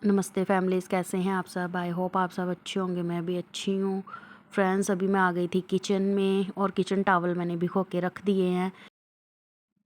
नमस्ते फैमिलीज़, कैसे हैं आप सब। आई होप आप सब अच्छे होंगे। मैं भी अच्छी हूँ। फ्रेंड्स, अभी मैं आ गई थी किचन में और किचन टॉवल मैंने भिगो के रख दिए हैं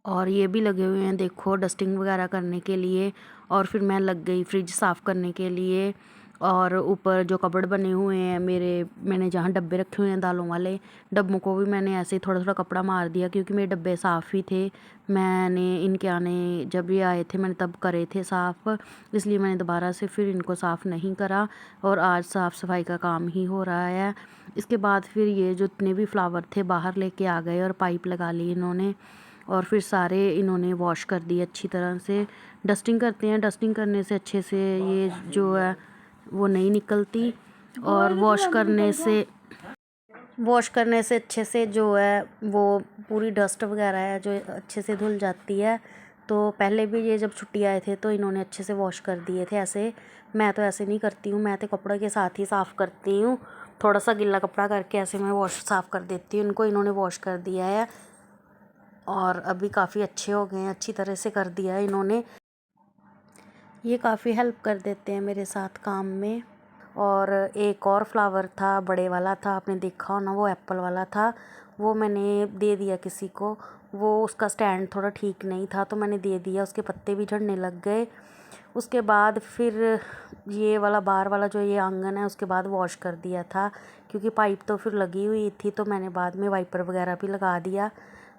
और ये भी लगे हुए हैं, देखो, डस्टिंग वगैरह करने के लिए। और फिर मैं लग गई फ्रिज साफ़ करने के लिए। और ऊपर जो कबर्ड बने हुए हैं मैंने जहाँ डब्बे रखे हुए हैं दालों वाले, डब्बों को भी मैंने ऐसे ही थोड़ा थोड़ा कपड़ा मार दिया क्योंकि मेरे डब्बे साफ़ ही थे। मैंने इनके आने जब ये आए थे मैंने तब करे थे साफ़, इसलिए मैंने दोबारा से फिर इनको साफ़ नहीं करा। और आज साफ़ सफाई का काम ही हो रहा है। इसके बाद फिर ये जितने भी फ्लावर थे बाहर लेके आ गए और पाइप लगा ली इन्होंने। और फिर सारे इन्होंने वॉश कर दिए अच्छी तरह से। डस्टिंग करते हैं, डस्टिंग करने से अच्छे से ये जो है वो नहीं निकलती। और वॉश करने से अच्छे से जो है वो पूरी डस्ट वगैरह है जो अच्छे से धुल जाती है। तो पहले भी ये जब छुट्टी आए थे तो इन्होंने अच्छे से वॉश कर दिए थे ऐसे। मैं तो ऐसे नहीं करती हूँ, मैं तो कपड़े के साथ ही साफ़ करती हूँ। थोड़ा सा गिल्ला कपड़ा करके ऐसे मैं वॉश साफ़ कर देती हूँ। इनको इन्होंने वॉश कर दिया है और अभी काफ़ी अच्छे हो गए हैं, अच्छी तरह से कर दिया है इन्होंने। ये काफ़ी हेल्प कर देते हैं मेरे साथ काम में। और एक और फ्लावर था, बड़े वाला था, आपने देखा हो ना, वो एप्पल वाला था। वो मैंने दे दिया किसी को। वो उसका स्टैंड थोड़ा ठीक नहीं था तो मैंने दे दिया, उसके पत्ते भी झड़ने लग गए। उसके बाद फिर ये वाला बाहर वाला जो ये आंगन है उसके बाद वॉश कर दिया था क्योंकि पाइप तो फिर लगी हुई थी। तो मैंने बाद में वाइपर वगैरह भी लगा दिया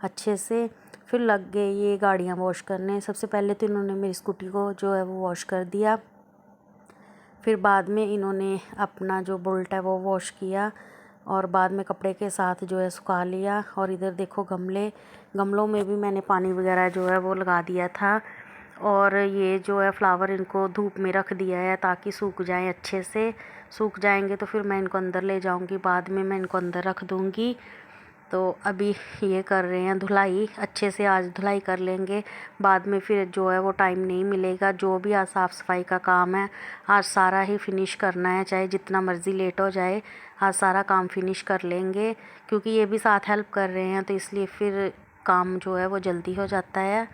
अच्छे से। फिर लग गए ये गाड़ियाँ वॉश करने। सबसे पहले तो इन्होंने मेरी स्कूटी को जो है वो वॉश कर दिया। फिर बाद में इन्होंने अपना जो बुलेट है वो वॉश किया और बाद में कपड़े के साथ जो है सुखा लिया। और इधर देखो गमलों में भी मैंने पानी वगैरह जो है वो लगा दिया था। और ये जो है फ्लावर इनको धूप में रख दिया है ताकि सूख जाएं अच्छे से। सूख जाएंगे तो फिर मैं इनको अंदर ले जाऊंगी, बाद में मैं इनको अंदर रख दूंगी। तो अभी ये कर रहे हैं धुलाई अच्छे से, आज धुलाई कर लेंगे। बाद में फिर जो है वो टाइम नहीं मिलेगा। जो भी आज साफ़ सफाई का काम है आज सारा ही फिनिश करना है, चाहे जितना मर्ज़ी लेट हो जाए आज सारा काम फिनिश कर लेंगे। क्योंकि ये भी साथ हेल्प कर रहे हैं तो इसलिए फिर काम जो है वो जल्दी हो जाता है।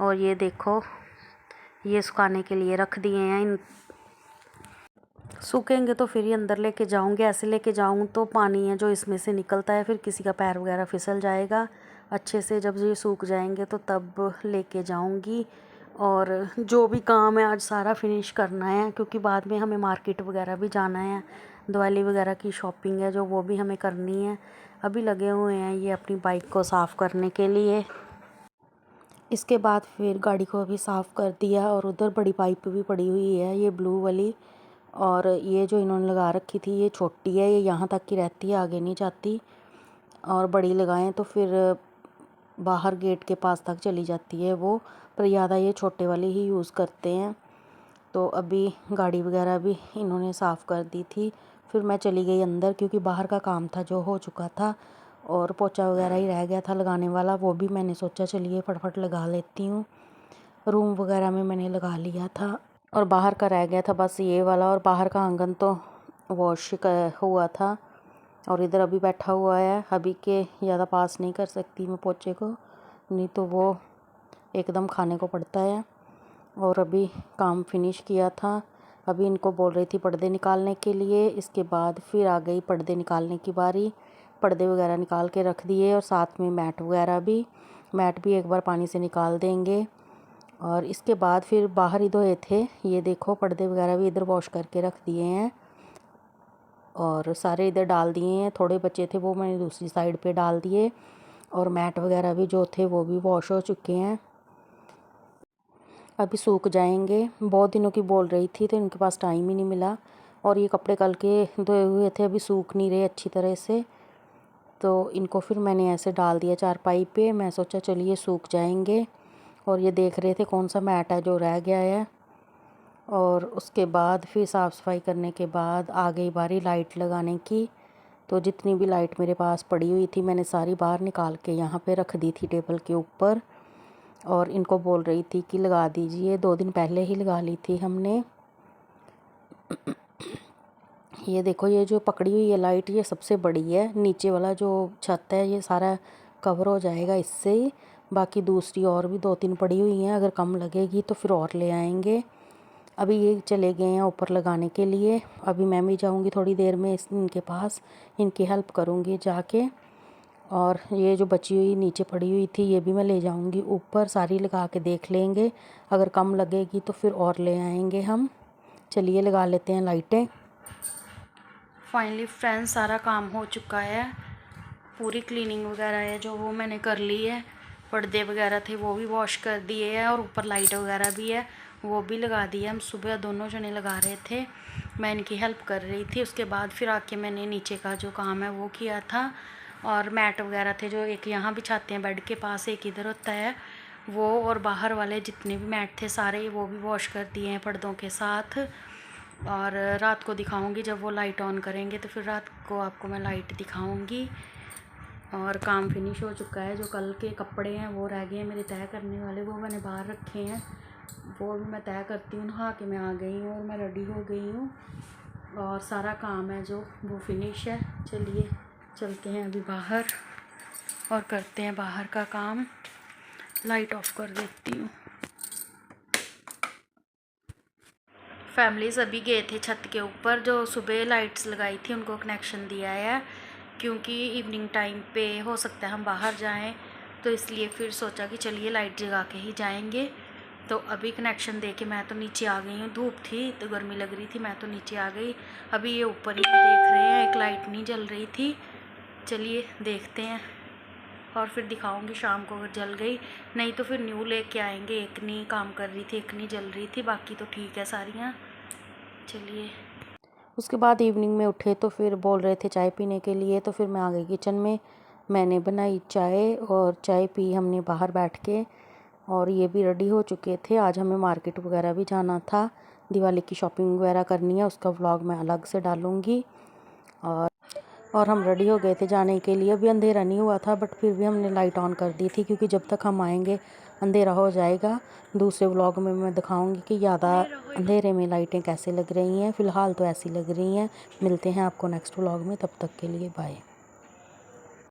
और ये देखो ये सुखाने के लिए रख दिए हैं। सूखेंगे तो फिर ही अंदर लेके जाऊंगे। ऐसे लेके जाऊं तो पानी है जो इसमें से निकलता है, फिर किसी का पैर वगैरह फिसल जाएगा। अच्छे से जब ये सूख जाएंगे तो तब लेके जाऊंगी। और जो भी काम है आज सारा फिनिश करना है क्योंकि बाद में हमें मार्केट वगैरह भी जाना है। दिवाली वगैरह की शॉपिंग है जो वो भी हमें करनी है। अभी लगे हुए हैं ये अपनी बाइक को साफ़ करने के लिए। इसके बाद फिर गाड़ी को भी साफ़ कर दिया। और उधर बड़ी पाइप भी पड़ी हुई है, ये ब्लू वाली। और ये जो इन्होंने लगा रखी थी ये छोटी है, ये यहाँ तक की रहती है, आगे नहीं जाती। और बड़ी लगाएं तो फिर बाहर गेट के पास तक चली जाती है वो, पर ज़्यादा ये छोटे वाले ही यूज़ करते हैं। तो अभी गाड़ी वगैरह भी इन्होंने साफ़ कर दी थी। फिर मैं चली गई अंदर क्योंकि बाहर का काम था जो हो चुका था और पोछा वगैरह ही रह गया था लगाने वाला, वो भी मैंने सोचा चलिए फटफट लगा लेती हूँ। रूम वगैरह में मैंने लगा लिया था और बाहर का रह गया था बस ये वाला। और बाहर का आंगन तो वॉश हुआ था। और इधर अभी बैठा हुआ है, अभी के ज़्यादा पास नहीं कर सकती मैं पोछे को, नहीं तो वो एकदम खाने को पड़ता है। और अभी काम फिनिश किया था। अभी इनको बोल रही थी पर्दे निकालने के लिए, इसके बाद फिर आ गई पर्दे निकालने की बारी। पर्दे वगैरह निकाल के रख दिए और साथ में मैट वगैरह भी, मैट भी एक बार पानी से निकाल देंगे। और इसके बाद फिर बाहर ही धोए थे, ये देखो पर्दे वगैरह भी इधर वॉश करके रख दिए हैं और सारे इधर डाल दिए हैं। थोड़े बचे थे वो मैंने दूसरी साइड पे डाल दिए। और मैट वगैरह भी जो थे वो भी वॉश हो चुके हैं, अभी सूख जाएंगे। बहुत दिनों की बोल रही थी तो इनके पास टाइम ही नहीं मिला। और ये कपड़े कल के धोए हुए थे, अभी सूख नहीं रहे अच्छी तरह से, तो इनको फिर मैंने ऐसे डाल दिया चारपाई पे। मैं सोचा चलिए सूख जाएंगे। और ये देख रहे थे कौन सा मैट है जो रह गया है। और उसके बाद फिर साफ़ सफाई करने के बाद आ गई बारी लाइट लगाने की। तो जितनी भी लाइट मेरे पास पड़ी हुई थी मैंने सारी बाहर निकाल के यहाँ पे रख दी थी टेबल के ऊपर। और इनको बोल रही थी कि लगा दीजिए, 2 दिन पहले ही लगा ली थी हमने। ये देखो ये जो पकड़ी हुई है लाइट ये सबसे बड़ी है, नीचे वाला जो छत है ये सारा कवर हो जाएगा इससे ही। बाकी दूसरी और भी 2-3 पड़ी हुई हैं, अगर कम लगेगी तो फिर और ले आएंगे। अभी ये चले गए हैं ऊपर लगाने के लिए। अभी मैं भी जाऊंगी थोड़ी देर में इनके पास, इनकी हेल्प करूंगी जाके। और ये जो बची हुई नीचे पड़ी हुई थी ये भी मैं ले जाऊंगी ऊपर, सारी लगा के देख लेंगे, अगर कम लगेगी तो फिर और ले आएंगे हम। चलिए लगा लेते हैं लाइटें। फाइनली फ्रेंड्स सारा काम हो चुका है, पूरी क्लीनिंग वगैरह है जो वो मैंने कर ली है। पर्दे वगैरह थे वो भी वॉश कर दिए हैं और ऊपर लाइट वगैरह भी है वो भी लगा दी है। हम सुबह दोनों जने लगा रहे थे, मैं इनकी हेल्प कर रही थी। उसके बाद फिर आके मैंने नीचे का जो काम है वो किया था। और मैट वगैरह थे जो एक यहाँ बिछाते हैं बेड के पास, एक इधर होता है वो, और बाहर वाले जितने भी मैट थे सारे वो भी वॉश कर दिए हैं पर्दों के साथ। और रात को दिखाऊंगी जब वो लाइट ऑन करेंगे तो फिर रात को आपको मैं लाइट दिखाऊंगी। और काम फिनिश हो चुका है। जो कल के कपड़े हैं वो रह गए हैं मेरे तय करने वाले, वो मैंने बाहर रखे हैं, वो भी मैं तय करती हूँ। नहा के मैं आ गई हूँ और मैं रेडी हो गई हूँ और सारा काम है जो वो फिनिश है। चलिए चलते हैं अभी बाहर और करते हैं बाहर का काम। लाइट ऑफ कर देती हूँ। फैमिलीज़ अभी गए थे छत के ऊपर, जो सुबह लाइट्स लगाई थी उनको कनेक्शन दिया है, क्योंकि इवनिंग टाइम पे हो सकता है हम बाहर जाएं, तो इसलिए फिर सोचा कि चलिए लाइट जगा के ही जाएंगे। तो अभी कनेक्शन दे के मैं तो नीचे आ गई हूँ, धूप थी तो गर्मी लग रही थी, मैं तो नीचे आ गई। अभी ये ऊपर ही देख रहे हैं, एक लाइट नहीं जल रही थी। चलिए देखते हैं और फिर दिखाऊंगी शाम को अगर जल गई, नहीं तो फिर न्यू लेके आएंगे। एक नहीं काम कर रही थी, एक नहीं जल रही थी, बाकी तो ठीक है सारियाँ। चलिए उसके बाद इवनिंग में उठे तो फिर बोल रहे थे चाय पीने के लिए, तो फिर मैं आ गई किचन में। मैंने बनाई चाय और चाय पी हमने बाहर बैठ के। और ये भी रेडी हो चुके थे, आज हमें मार्केट वगैरह भी जाना था, दिवाली की शॉपिंग वगैरह करनी है, उसका व्लॉग मैं अलग से डालूँगी। और हम रेडी हो गए थे जाने के लिए। अभी अंधेरा नहीं हुआ था बट फिर भी हमने लाइट ऑन कर दी थी, क्योंकि जब तक हम आएंगे अंधेरा हो जाएगा। दूसरे व्लॉग में मैं दिखाऊंगी कि ज़्यादा अंधेरे में लाइटें कैसे लग रही हैं। फ़िलहाल तो ऐसी लग रही हैं। मिलते हैं आपको नेक्स्ट व्लॉग में, तब तक के लिए बाय।